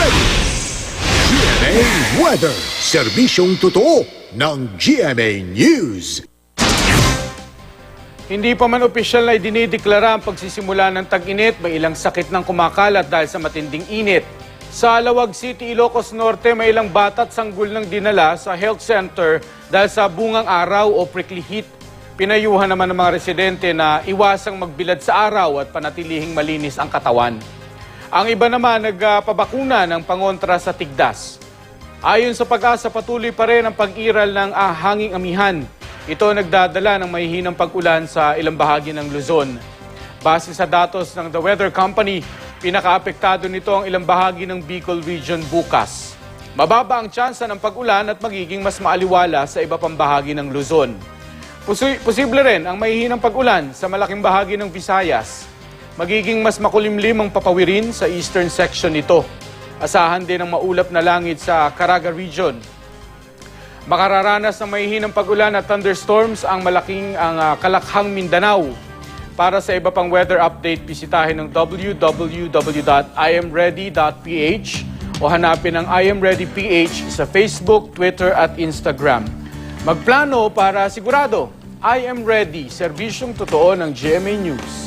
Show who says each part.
Speaker 1: ready! GMA Weather, serbisyong totoo ng GMA News.
Speaker 2: Hindi pa man opisyal na idinideklara ang pagsisimula ng tag-init, may ilang sakit ng kumakalat dahil sa matinding init. Sa Alawag City, Ilocos Norte, may ilang bata at sanggol ng dinala sa health center dahil sa bungang araw o prickly heat. Pinayuhan naman ng mga residente na iwasang magbilad sa araw at panatilihing malinis ang katawan. Ang iba naman nagpabakuna ng pangontra sa tigdas. Ayon sa Pag-asa, patuloy pa rin ang pag-iral ng hanging amihan. Ito nagdadala ng mahihinang pag-ulan sa ilang bahagi ng Luzon. Base sa datos ng The Weather Company, pinakaapektado nito ang ilang bahagi ng Bicol Region bukas. Mababa ang tsansa ng pag-ulan at magiging mas maaliwala sa iba pang bahagi ng Luzon. Posible rin ang mahihinang pag-ulan sa malaking bahagi ng Visayas. Magiging mas makulimlim ang papawirin sa eastern section nito. Asahan din ang maulap na langit sa Caraga Region. Makararanas ng mahihinang pag-ulan at thunderstorms ang Kalakhang, Mindanao. Para sa iba pang weather update, bisitahin ang www.imready.ph o hanapin ang I Am Ready PH sa Facebook, Twitter at Instagram. Magplano para sigurado, I Am Ready, serbisyong totoo ng GMA News.